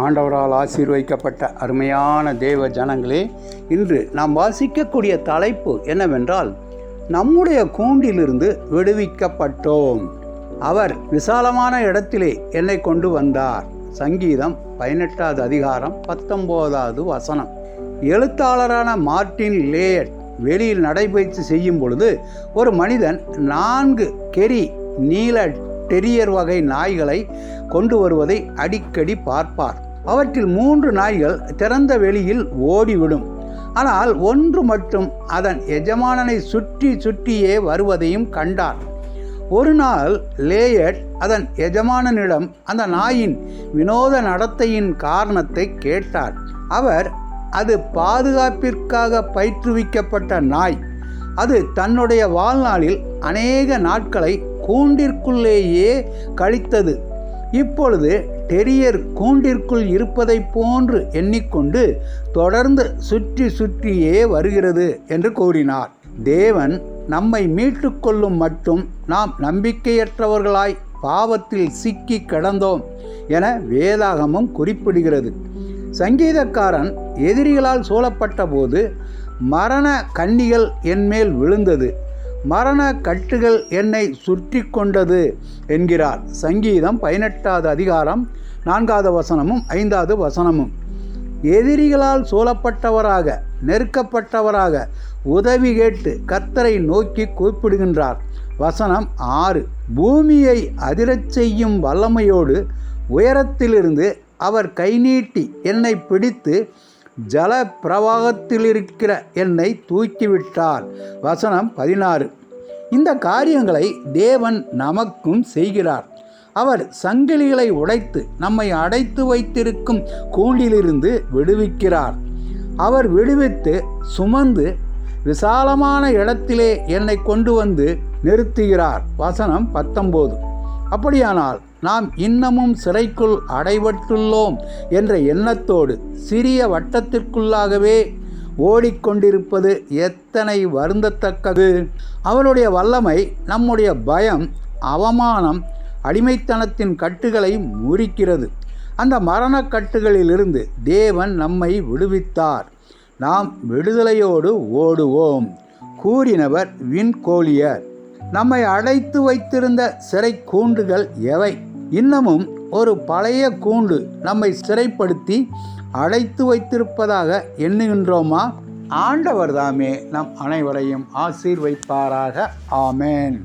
ஆண்டவரால் ஆசீர்வதிக்கப்பட்ட அருமையான தேவ ஜனங்களே, இன்று நாம் வாசிக்கக்கூடிய தலைப்பு என்னவென்றால், நம்முடைய கூண்டிலிருந்து விடுவிக்கப்பட்டோம், அவர் விசாலமான இடத்திலே என்னை கொண்டு வந்தார். சங்கீதம் 18வது அதிகாரம் 19வது வசனம். எழுத்தாளரான மார்ட்டின் லேயட் வெளியில் நடைபயிற்சி செய்யும் பொழுது ஒரு மனிதன் 4 கெரி நீல டெரியர் வகை நாய்களை கொண்டு வருவதை அடிக்கடி பார்ப்பார். அவற்றில் 3 நாய்கள் திறந்த வெளியில் ஓடிவிடும். ஆனால் ஒன்று மட்டும் அதன் எஜமானனை சுற்றி சுற்றியே வருவதையும் கண்டார். ஒரு நாள் லேயட் அதன் எஜமானனிடம் அந்த நாயின் வினோத நடத்தையின் காரணத்தை கேட்டார். அவர், அது பாதுகாப்பிற்காக பயிற்றுவிக்கப்பட்ட நாய். அது தன்னுடைய வாழ்நாளில் அநேக நாட்களை கூண்டிற்குள்ளேயே கழித்தது. இப்பொழுது டெரியர் கூண்டிற்குள் இருப்பதை போன்று எண்ணிக்கொண்டு தொடர்ந்து சுற்றி சுற்றியே வருகிறது என்று கூறினார். தேவன் நம்மை மீட்டு கொள்ளும் மட்டும் நாம் நம்பிக்கையற்றவர்களாய் பாவத்தில் சிக்கி கிடந்தோம் என வேதாகமம் குறிப்பிடுகிறது. சங்கீதக்காரன் எதிரிகளால் சூழப்பட்ட போது மரண கண்ணிகள் என்மேல் விழுந்தது, மரண கட்டுகள் என்னை சுற்றி கொண்டது என்கிறார். சங்கீதம் 18வது அதிகாரம் 4வது வசனமும் 5வது வசனமும். எதிரிகளால் சூழப்பட்டவராக, நெருக்கப்பட்டவராக உதவி கேட்டு கர்த்தரை நோக்கி கூப்பிடுகின்றார். வசனம் 6. பூமியை அதிரச் செய்யும் வல்லமையோடு உயரத்திலிருந்து அவர் கை நீட்டி என்னை பிடித்து ஜல பிரவாகத்திலிருக்கிற என்னை தூக்கிவிட்டார். வசனம் 16. இந்த காரியங்களை தேவன் நமக்கும் செய்கிறார். அவர் சங்கிலிகளை உடைத்து நம்மை அடைத்து வைத்திருக்கும் கூண்டிலிருந்து விடுவிக்கிறார். அவர் விடுவித்து சுமந்து விசாலமான இடத்திலே என்னை கொண்டு வந்து நிறுத்துகிறார். வசனம் 19. அப்படியானால் நாம் இன்னமும் சிறைக்குள் அடைபட்டுள்ளோம் என்ற எண்ணத்தோடு சிறிய வட்டத்திற்குள்ளாகவே ஓடிக்கொண்டிருப்பது எத்தனை வருந்தத்தக்கது. அவருடைய வல்லமை நம்முடைய பயம், அவமானம், அடிமைத்தனத்தின் கட்டுகளை முறிக்கிறது. அந்த மரணக்கட்டுகளிலிருந்து தேவன் நம்மை விடுவித்தார். நாம் விடுதலையோடு ஓடுவோம். கூறினவர் வின்கோலியர். நம்மை அடைத்து வைத்திருந்த சிறை கூண்டுகள் எவை? இன்னமும் ஒரு பழைய கூண்டு நம்மை சிறைப்படுத்தி அடைத்து வைத்திருப்பதாக எண்ணுகின்றோமா? ஆண்டவர் தாமே நம் அனைவரையும் ஆசீர்வதிப்பாராக. ஆமேன்.